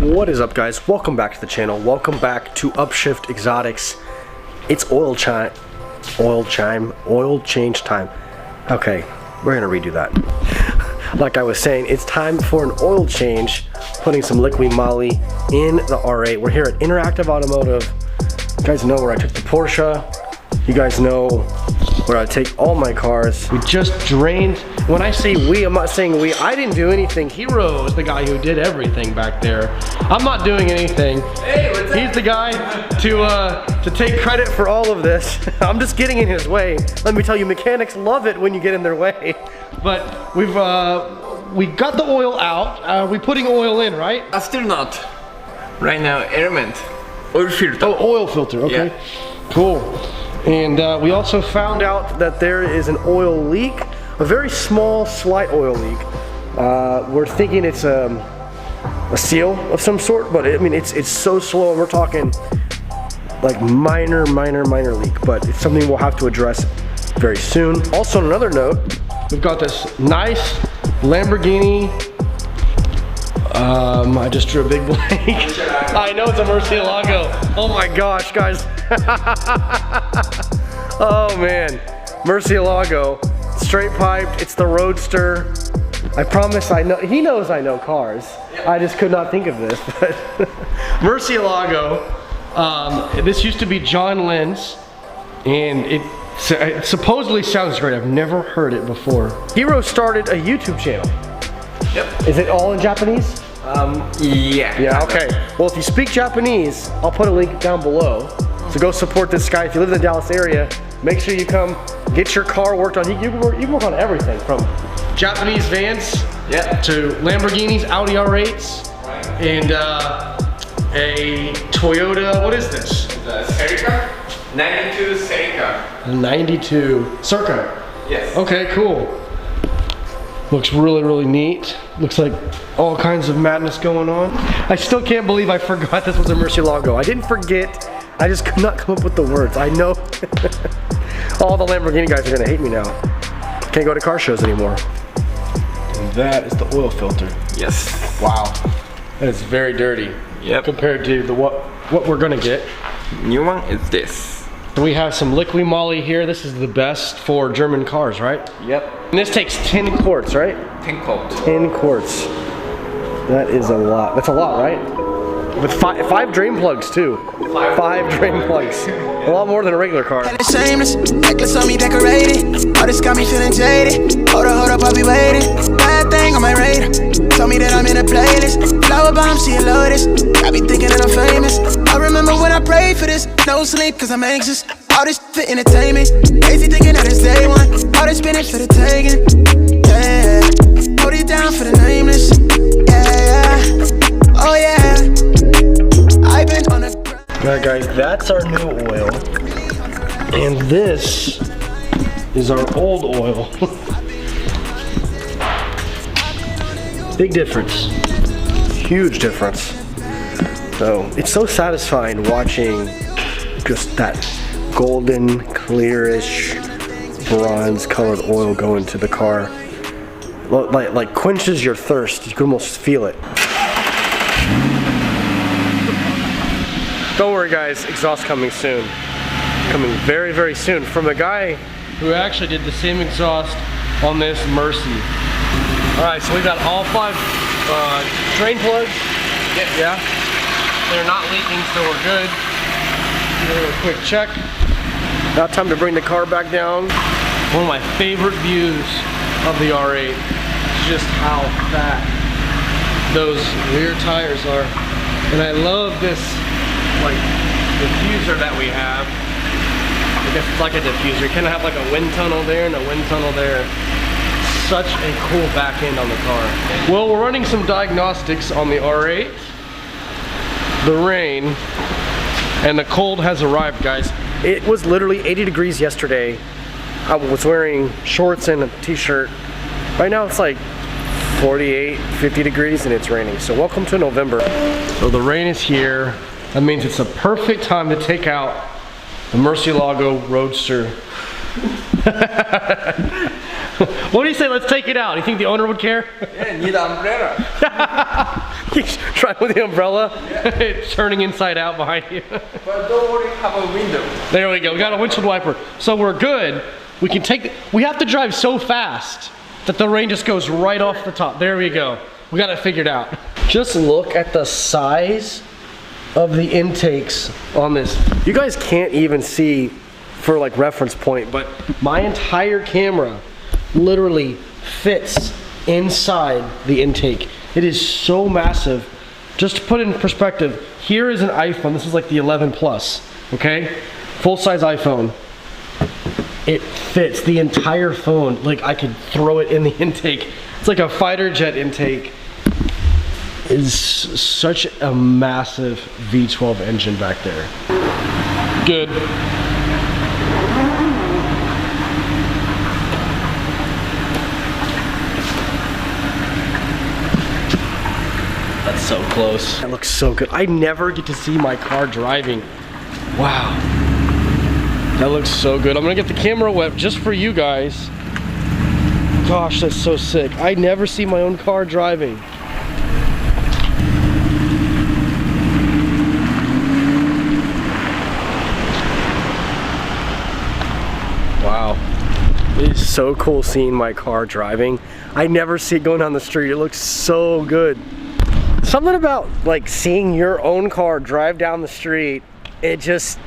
What is up, guys? Welcome back to the channel. Welcome back to Upshift Exotics. It's oil change time. Okay, we're gonna redo that. Like I was saying, it's time for an oil change, putting some liquid moly in the R8. We're here at Interactive Automotive. You guys know where I took the Porsche. You guys know where I take all my cars. We just drained. When I say we, I'm not saying we. I didn't do anything. Hero is the guy who did everything back there. I'm not doing anything. Hey, what's up? He's the guy to take credit for all of this. I'm just getting in his way. Let me tell you, mechanics love it when you get in their way. But we got the oil out. Are we putting oil in, right? Still not. Right now, element. Oil filter. Oh, oil filter, okay. Yeah. Cool. And we also found out that there is an oil leak, a very small, slight oil leak. We're thinking it's a seal of some sort, but I mean, it's so slow, and we're talking like minor leak, but it's something we'll have to address very soon. Also, on another note, we've got this nice Lamborghini. I just drew a big blank. I know it's a Murcielago. Oh my gosh, guys. Oh man, Murcielago, straight piped. It's the Roadster. I promise I know. He knows I know cars. I just could not think of this. But Murcielago. This used to be John Lynn's, and it supposedly sounds great. I've never heard it before. Hero started a YouTube channel. Yep. Is it all in Japanese? Yeah. Yeah, okay. Well, if you speak Japanese, I'll put a link down below. So go support this guy. If you live in the Dallas area, make sure you come get your car worked on. You can work on everything from Japanese vans to Lamborghinis, Audi R8s, and a Toyota, what is this? The Serica? 92 Serica. 92 Circa. Yes. Okay, cool. Looks really neat. Looks like all kinds of madness going on. I still can't believe I forgot this was a Murcielago. I didn't forget. I just could not come up with the words. I know all the Lamborghini guys are gonna hate me now. Can't go to car shows anymore. And that is the oil filter. Yes. Wow. That is very dirty. Yep. Compared to the what we're gonna get. New one is this. We have some liquid moly here. This is the best for German cars, right? Yep. And this takes 10 quarts, right? 10 quarts. 10 quarts. That is a lot. That's a lot, right? With five drain plugs too. Five drain plugs. A lot more than a regular car. Shameless, necklace on me decorated. All this got me feeling jaded. Hold up, I'll be waiting. Bad thing on my radar. Told me that I'm in a playlist. Flower bomb, she love this. I be thinking that I'm famous. I remember when I prayed for this. No sleep, cause I'm anxious. All this for entertainment. Crazy thinking that it's day one. All this spinach for the taking. Yeah, hold it down for the nameless. Yeah, oh yeah. I've been on a. Alright guys, that's our new oil. And this is our old oil. Big difference. Huge difference. So it's so satisfying watching just that golden, clearish, bronze colored oil go into the car. Like quenches your thirst. You can almost feel it. Don't worry guys, exhaust coming soon. Coming very soon from a guy who actually did the same exhaust on this Mercy. Alright, so we got all 5 drain plugs. Yeah. They're not leaking, so we're good. Do a little quick check. Now time to bring the car back down. One of my favorite views of the R8 is just how fat those rear tires are. And I love this like diffuser that we have. I guess it's like a diffuser. You kind of have like a wind tunnel there and a wind tunnel there. Such a cool back end on the car. Well, we're running some diagnostics on the R8. The rain and the cold has arrived, guys. It was literally 80 degrees yesterday. I was wearing shorts and a t-shirt. Right now it's like 48, 50 degrees and it's raining. So welcome to November. So the rain is here. That means it's a perfect time to take out the Murcielago Roadster. What do you say? Let's take it out. You think the owner would care? Yeah, need an umbrella. Try with the umbrella. It's turning inside out behind you. But don't worry, have a window. There we go. We got a windshield wiper. So we're good. We can take, we have to drive so fast that the rain just goes right off the top. There we go. We got it figured out. Just look at the size of the intakes on this. You guys can't even see for like reference point, but my entire camera literally fits inside the intake. It is so massive. Just to put it in perspective, here is an iPhone. This is like the 11 Plus, okay? Full-size iPhone. It fits the entire phone. Like I could throw it in the intake. It's like a fighter jet intake. It's such a massive V12 engine back there. Good. That's so close. That looks so good. I never get to see my car driving. Wow. That looks so good. I'm gonna get the camera wet just for you guys. Gosh, that's so sick. I never see my own car driving. Wow. It is so cool seeing my car driving. I never see it going down the street. It looks so good. Something about like seeing your own car drive down the street, it just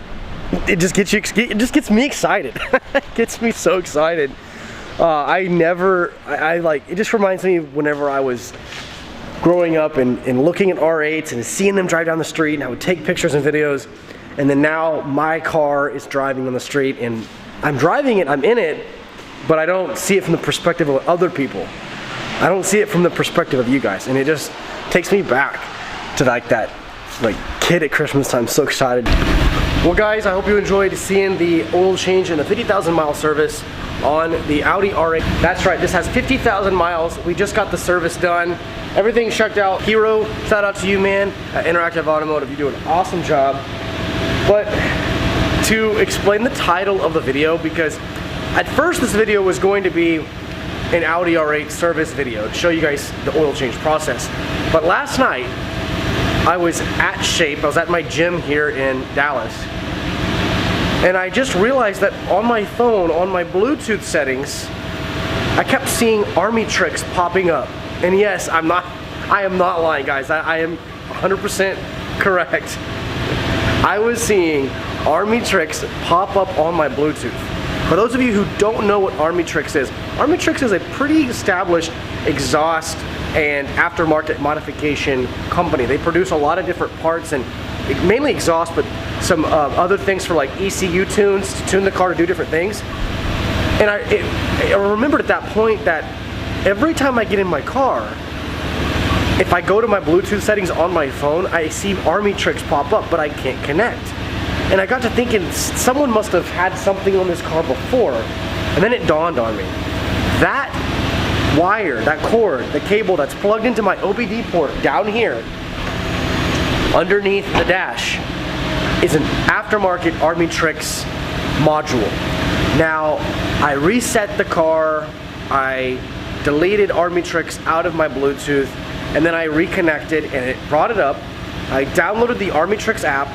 gets me excited. It gets me so excited. It just reminds me whenever I was growing up and looking at R8s and seeing them drive down the street, and I would take pictures and videos, and then now my car is driving on the street and I'm driving it, I'm in it, but I don't see it from the perspective of other people. I don't see it from the perspective of you guys, and it just takes me back to like that kid at Christmas time. So excited. Well guys, I hope you enjoyed seeing the oil change and the 50,000 mile service on the Audi R8. That's right, this has 50,000 miles. We just got the service done. Everything's checked out. Hero, shout out to you, man, at Interactive Automotive. You do an awesome job. But to explain the title of the video, because at first this video was going to be an Audi R8 service video to show you guys the oil change process. But last night, I was at Shape. I was at my gym here in Dallas. And I just realized that on my phone, on my Bluetooth settings, I kept seeing Army Tricks popping up. And yes, I am not lying, guys. I am 100% correct. I was seeing Army Tricks pop up on my Bluetooth. For those of you who don't know what Army Tricks is a pretty established exhaust and aftermarket modification company. They produce a lot of different parts, and mainly exhaust, but some other things for like ECU tunes to tune the car to do different things. And I remembered at that point that every time I get in my car, if I go to my Bluetooth settings on my phone, I see Army Tricks pop up, but I can't connect. And I got to thinking, someone must have had something on this car before, and then it dawned on me. That wire, that cord, the cable that's plugged into my OBD port down here, underneath the dash, is an aftermarket Army Tricks module. Now, I reset the car, I deleted Army Tricks out of my Bluetooth, and then I reconnected and it brought it up. I downloaded the Army Tricks app,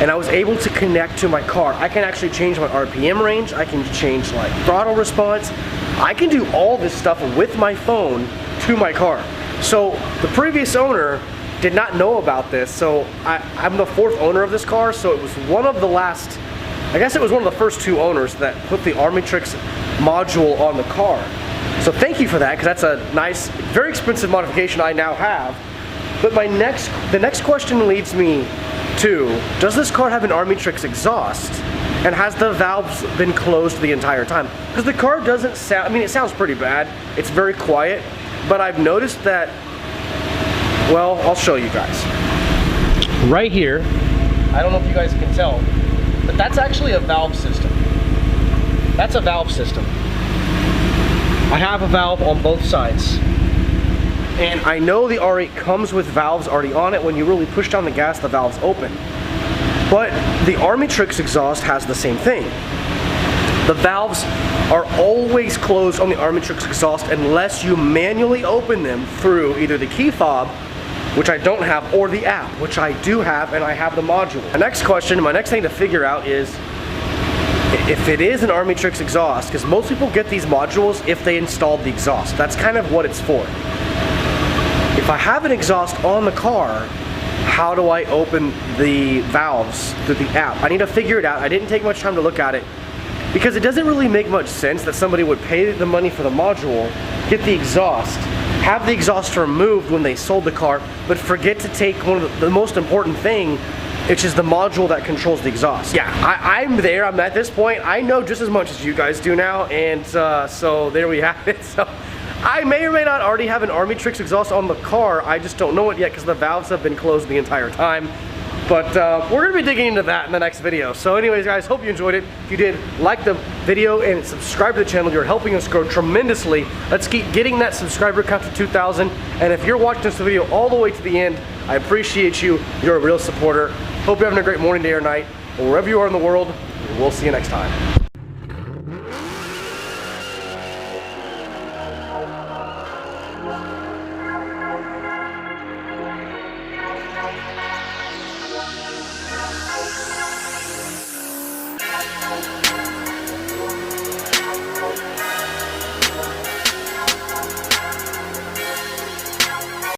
and I was able to connect to my car. I can actually change my RPM range, I can change like throttle response, I can do all this stuff with my phone to my car. So the previous owner did not know about this, so I'm the fourth owner of this car, so it was one of the last, I guess it was one of the first two owners that put the Army Tricks module on the car. So thank you for that, because that's a nice, very expensive modification I now have. But the next question leads me to, does this car have an Army Tricks exhaust? And has the valves been closed the entire time? Because the car doesn't sound, I mean, it sounds pretty bad. It's very quiet, but I've noticed that, well, I'll show you guys. Right here, I don't know if you guys can tell, but that's actually a valve system. That's a valve system. I have a valve on both sides. And I know the R8 comes with valves already on it. When you really push down the gas, the valves open. But the Army Tricks exhaust has the same thing. The valves are always closed on the Army Tricks exhaust unless you manually open them through either the key fob which I don't have, or the app, which I do have, and I have the module. The next question, my next thing to figure out is if it is an Army Tricks exhaust, because most people get these modules if they installed the exhaust. That's kind of what it's for. If I have an exhaust on the car, how do I open the valves through the app? I need to figure it out. I didn't take much time to look at it because it doesn't really make much sense that somebody would pay the money for the module, get the exhaust, have the exhaust removed when they sold the car, but forget to take one of the most important thing, which is the module that controls the exhaust. Yeah, I'm there. I'm at this point. I know just as much as you guys do now, and so there we have it. So I may or may not already have an Army Tricks exhaust on the car. I just don't know it yet because the valves have been closed the entire time. But we're going to be digging into that in the next video. So anyways, guys, hope you enjoyed it. If you did, like the video and subscribe to the channel. You're helping us grow tremendously. Let's keep getting that subscriber count to 2,000. And if you're watching this video all the way to the end, I appreciate you. You're a real supporter. Hope you're having a great morning, day, or night, or wherever you are in the world. We'll see you next time.